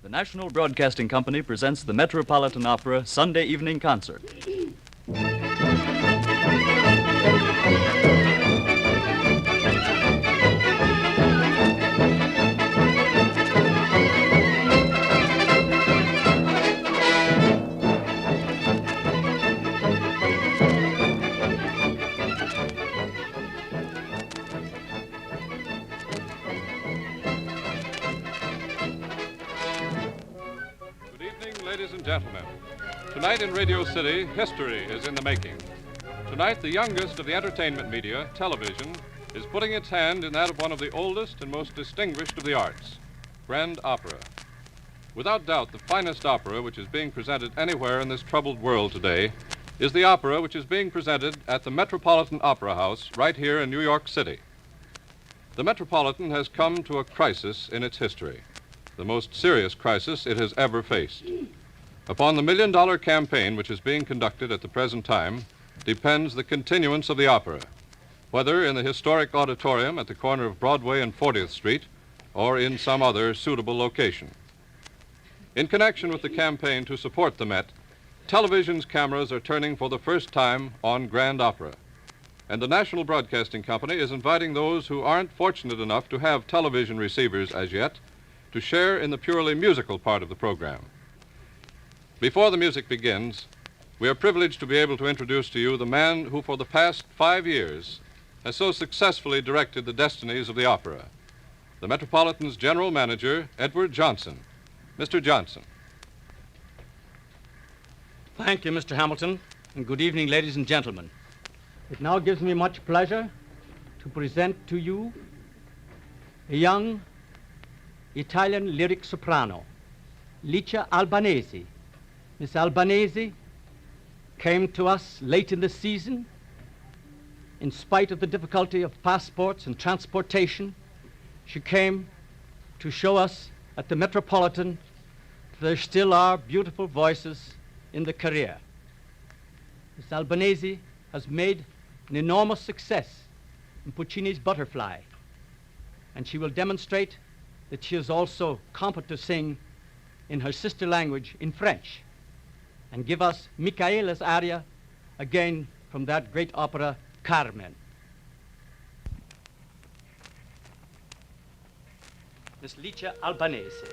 The National Broadcasting Company presents the Metropolitan Opera Sunday Evening Concert. Ladies and gentlemen, tonight in Radio City, history is in the making. Tonight, the youngest of the entertainment media, television, is putting its hand in that of one of the oldest and most distinguished of the arts, grand opera. Without doubt, the finest opera which is being presented anywhere in this troubled world today is the opera which is being presented at the Metropolitan Opera House right here in New York City. The Metropolitan has come to a crisis in its history, the most serious crisis it has ever faced. Upon the $1 million campaign which is being conducted at the present time depends the continuance of the opera, whether in the historic auditorium at the corner of Broadway and 40th Street or in some other suitable location. In connection with the campaign to support the Met, television's cameras are turning for the first time on grand opera, and the National Broadcasting Company is inviting those who aren't fortunate enough to have television receivers as yet to share in the purely musical part of the program. Before the music begins, we are privileged to be able to introduce to you the man who for the past 5 years has so successfully directed the destinies of the opera, the Metropolitan's general manager, Edward Johnson. Mr. Johnson. Thank you, Mr. Hamilton, and good evening, ladies and gentlemen. It now gives me much pleasure to present to you a young Italian lyric soprano, Licia Albanese. Miss Albanese came to us late in the season. In spite of the difficulty of passports and transportation, she came to show us at the Metropolitan that there still are beautiful voices in the career. Miss Albanese has made an enormous success in Puccini's Butterfly, and she will demonstrate that she is also competent to sing in her sister language, in French, and give us Michaela's aria, again from that great opera, Carmen. Miss Licia Albanese.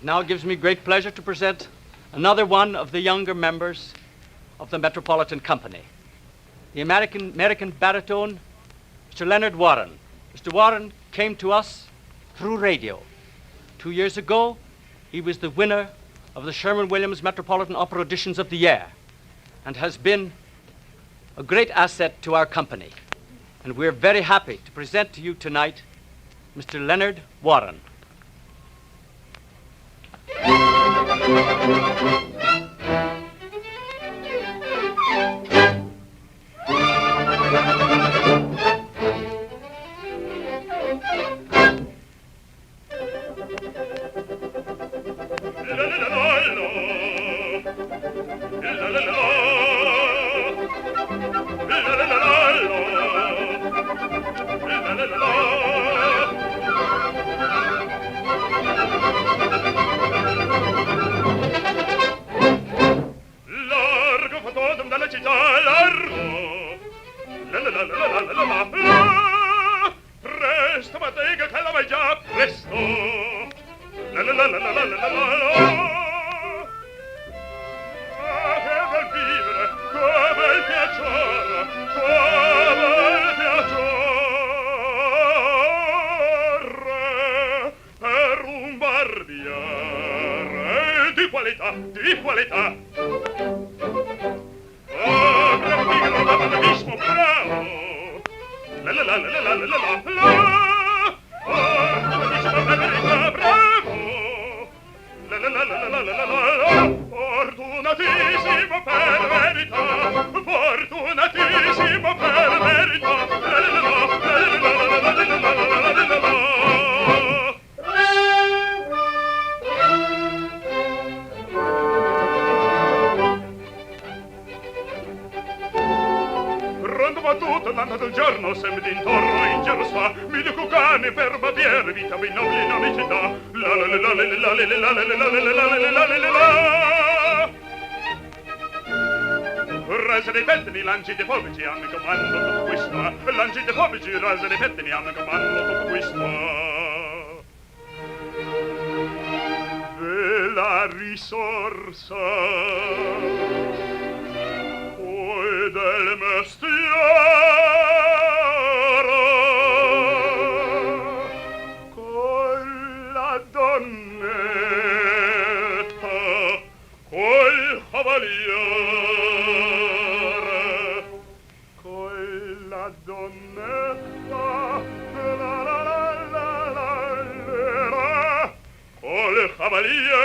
It now gives me great pleasure to present another one of the younger members of the Metropolitan Company, the American baritone, Mr. Leonard Warren. Mr. Warren came to us through radio. 2 years ago, he was the winner of the Sherman-Williams Metropolitan Opera Auditions of the Year and has been a great asset to our company. And we're very happy to present to you tonight Mr. Leonard Warren. Largo factotum dalla città, largo. La. Presto, bottega, che la vai già, presto. La. Ah, che bel vivere, che bel piacere, che bel piacere. Per un barbiere di qualità, di qualità. Oh, bravo tigre, bravissimo, bravo. La. Oh, bravissimo, per verità, bravo. La. Fortunatissimo per verità, fortunatissimo per verità. Battuto, l'anno del giorno, sempre d'intorno in giro sta, mille cucane per barbiere, vita ben nobile in ogni città. Rasa dei pettini, lanci dei fobici, hanno in comando tutto questo. Lanci dei fobici, rasa dei pettini, hanno in comando tutto questo. Ve la risorsa del mestiere con la donnetta, col cavaliere, con la donnetta, col cavaliere,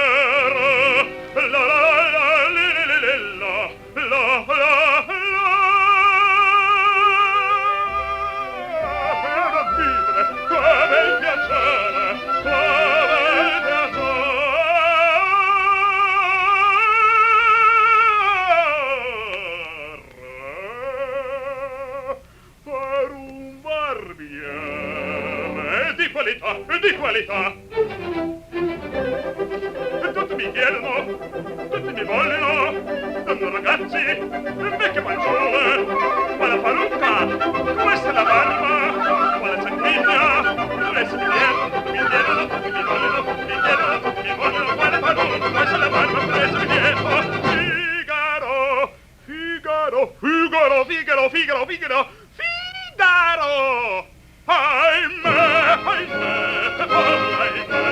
di qualità. Tutti mi chiedono, tutti mi vogliono, sono ragazzi, vecchie fanciulle, quale parrucca, questa è la barba, quale sanguigna, adesso mi chiedono, tutti mi chiedono, tutti mi vogliono, tutti mi chiedono, tutti mi vogliono, quale parrucca, questa è la barba, adesso mi chiedono. Figaro, Figaro, Figaro, Figaro, Figaro, Figaro, Figaro! Ahimè, ahimè, che balla, ahimè,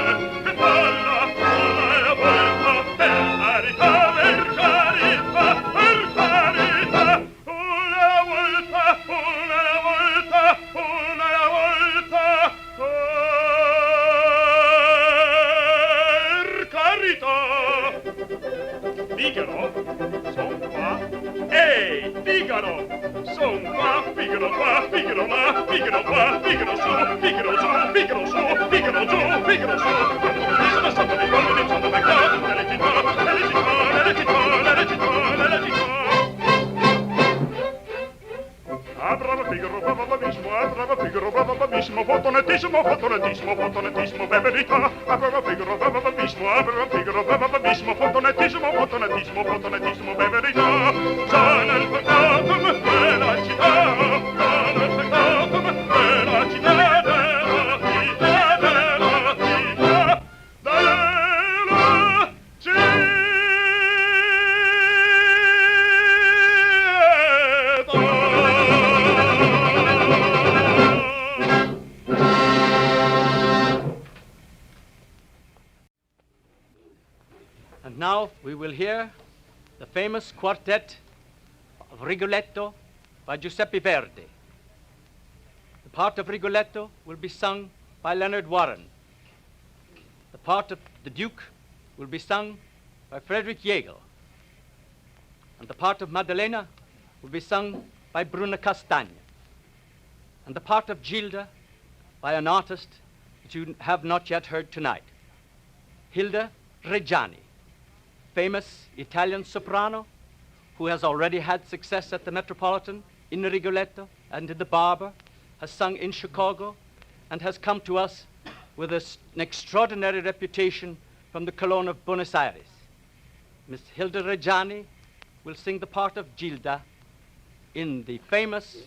che balla, balla, balla, per carità, per carità, per carità. Una volta, una volta, una volta, per carità. Figaro, son qua. Ehi, Figaro, son qua, Figaro qua, Figaro là, Figaro qua, Figaro su, Figaro giù, Figaro su, Figaro giù, Figaro su. Quando sotto di collo di sotto mercato, nelle città, nelle città, nelle città, nelle città, nelle città. Ah, bravo Figaro, bravo bravissimo, ah, bravo Figaro, bravo bravissimo, fortunatissimo, fortunatissimo, fortunatissimo, per verità. Ah, bravo Figaro, bravo bravissimo, ah, bravo Figaro, bravo bravissimo, fortunatissimo, fortunatissimo, fortunatissimo, per verità. Già nel peccatum della città, già nel peccatum della città, della città, della città, della And now we will hear the famous Quartet of Rigoletto by Giuseppe Verdi. The part of Rigoletto will be sung by Leonard Warren. The part of the Duke will be sung by Frederick Jagel. And the part of Maddalena will be sung by Bruna Castagna. And the part of Gilda by an artist that you have not yet heard tonight, Hildi Reggiani, famous Italian soprano who has already had success at the Metropolitan, in the Rigoletto, and in the Barber, has sung in Chicago, and has come to us with an extraordinary reputation from the Cologne of Buenos Aires. Miss Hildi Reggiani will sing the part of Gilda in the famous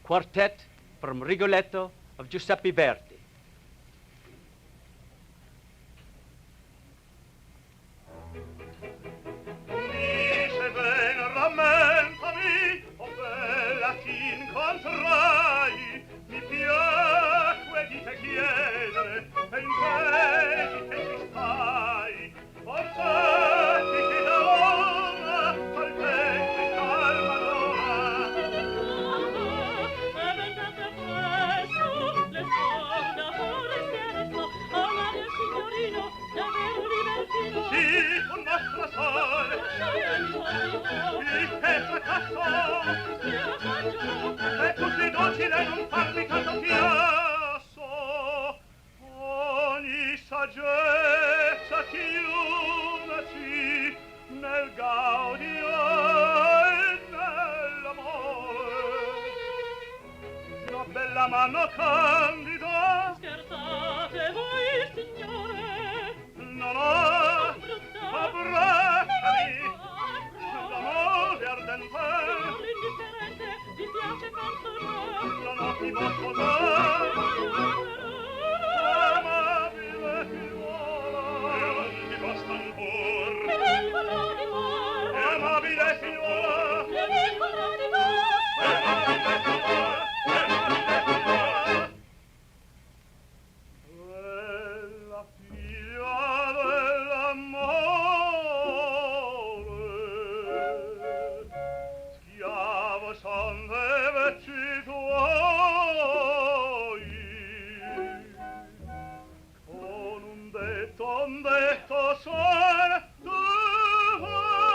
Quartet from Rigoletto of Giuseppe Verdi. Rammentami, o bella ti incontrai, mi piacque di te chiedere, e in te che ci stai, forse ti chiede l'ora, al vento in calma d'ora. E vendete presto, le sponda forestiere sto, amare il signorino, davvero libertino. Sì, un nostro sole, il che fracasso, e tutti docile non farmi tanto chiasso. Ogni saggezza chiudersi nel gaudio e nell'amore. Una bella mano candida. Scherzate voi, signore? No, no, abbracciami. L'amore ardente, l'indifferente, ti piace canzone. Non ho chi posso dare, amabile figliuola, e non ti basta ancor. Che dicono di cuore, amabile figliuola, che dicono di cuore, amabile figliuola, amabile figliuola. Quella figlia dell'amore, son de vecchi tuoi, con un detto sole tu fai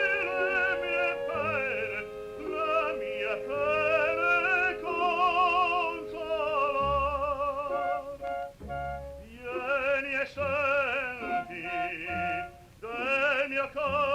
le mie pene consolar. Vieni e senti del mio cuore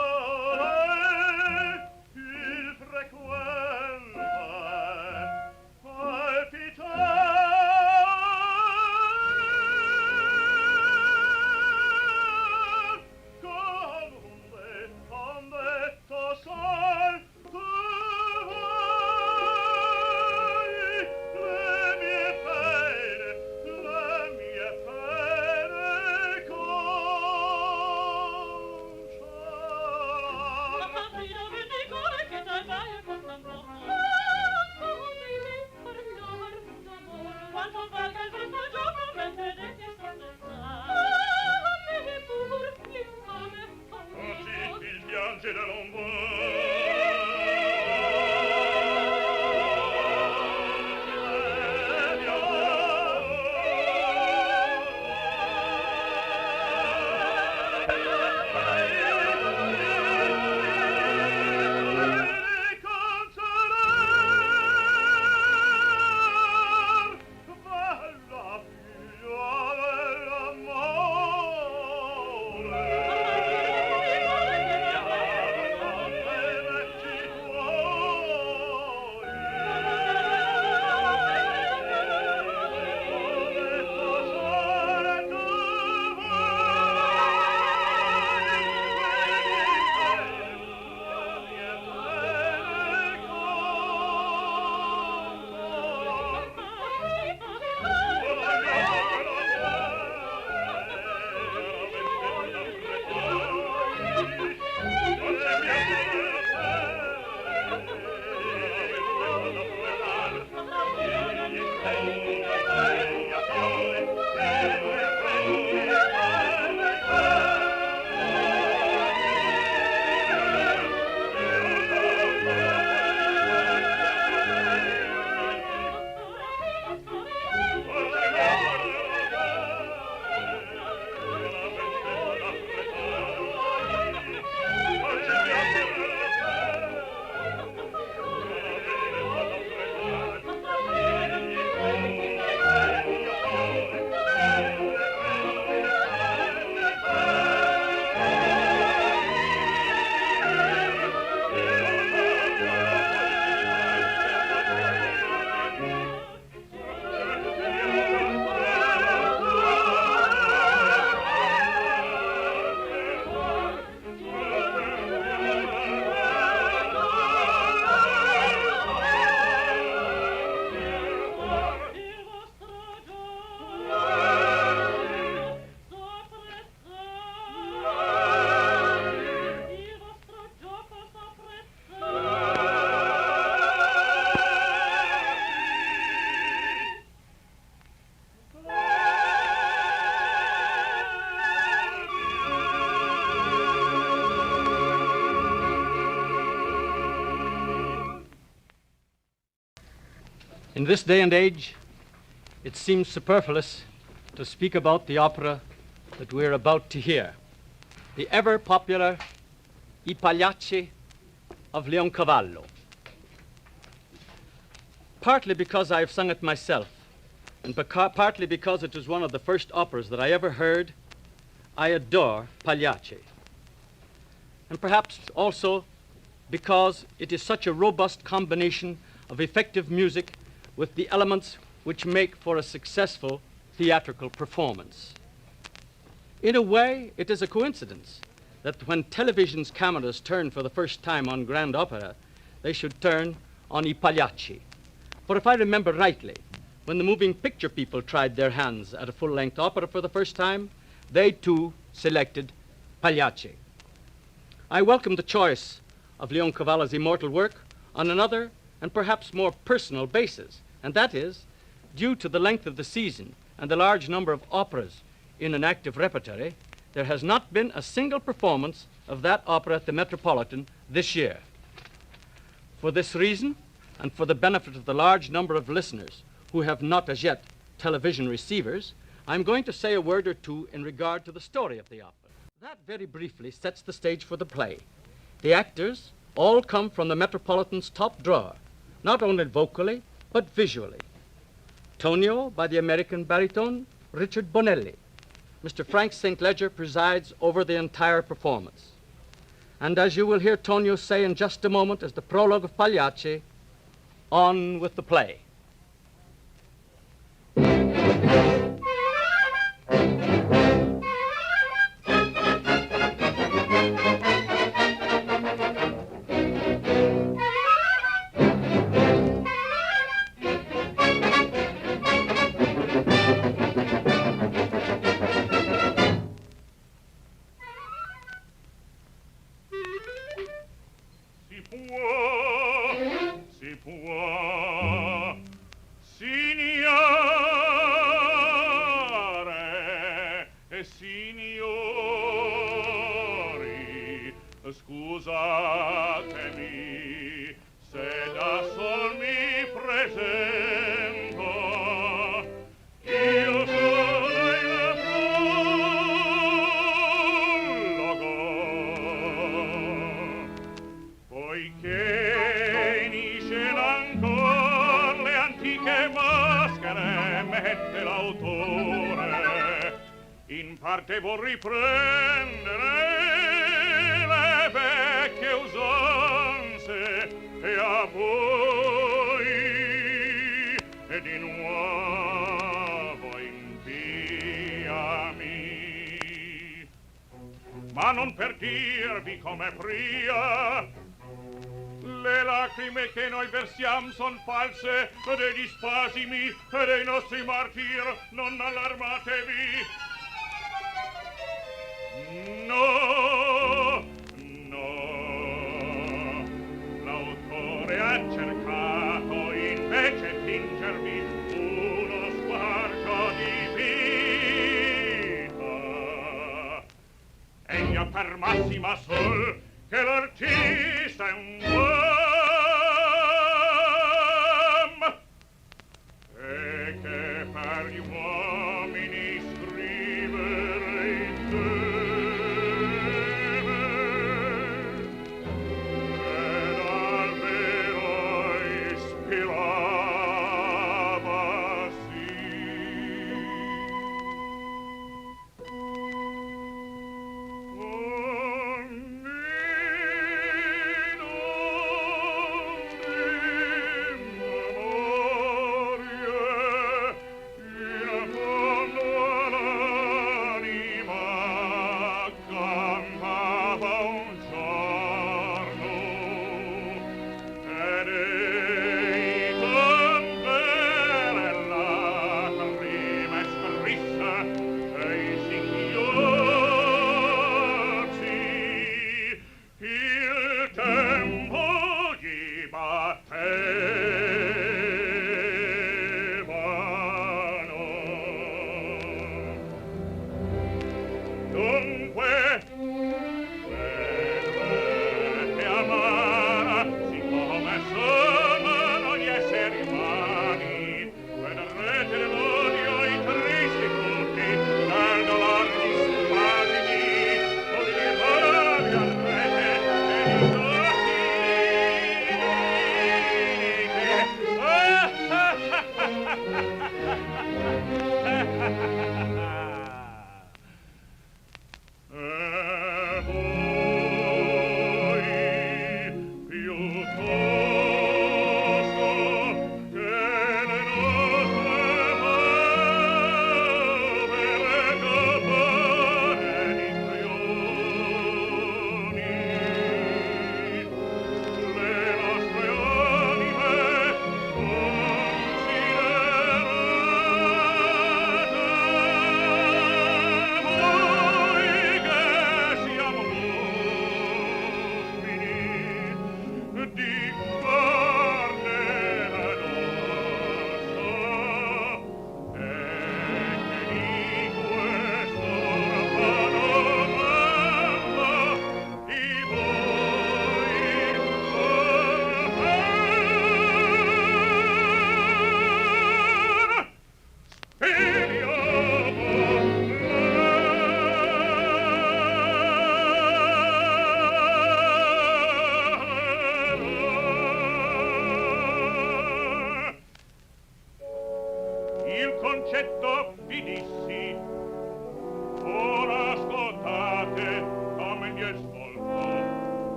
In this day and age, it seems superfluous to speak about the opera that we're about to hear, the ever-popular I Pagliacci of Leoncavallo. Partly because I've sung it myself, and partly because it was one of the first operas that I ever heard, I adore Pagliacci. And perhaps also because it is such a robust combination of effective music with the elements which make for a successful theatrical performance. In a way, it is a coincidence that when television's cameras turn for the first time on grand opera, they should turn on I Pagliacci. For if I remember rightly, when the moving picture people tried their hands at a full-length opera for the first time, they too selected Pagliacci. I welcome the choice of Leoncavallo's immortal work on another and perhaps more personal basis, and that is due to the length of the season and the large number of operas in an active repertory. There has not been a single performance of that opera at the Metropolitan this year. For this reason, and for the benefit of the large number of listeners who have not as yet television receivers, I'm going to say a word or two in regard to the story of the opera. That very briefly sets the stage for the play. The actors all come from the Metropolitan's top drawer, not only vocally, but visually. Tonio by the American baritone Richard Bonelli. Mr. Frank St. Ledger presides over the entire performance. And as you will hear Tonio say in just a moment as the prologue of Pagliacci, on with the play. Scusatemi se da sol mi presento, io sono il prologo, poiché inisce ancor le antiche maschere mette l'autore, in parte vuol riprendere vecchie usanze e a voi e di nuovo inviami, ma non per dirvi come pria le lacrime che noi versiam son false degli spasimi e dei nostri martir, non allarmatevi. No, l'autore ha cercato invece fingervi uno sguardo di vita. Egna per massima sol che l'artista è un uomo e che per gli uomini scrivere in te.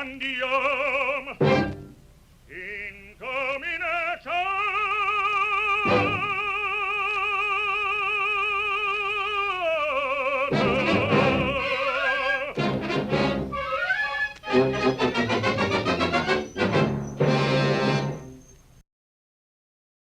andiam incominciamo.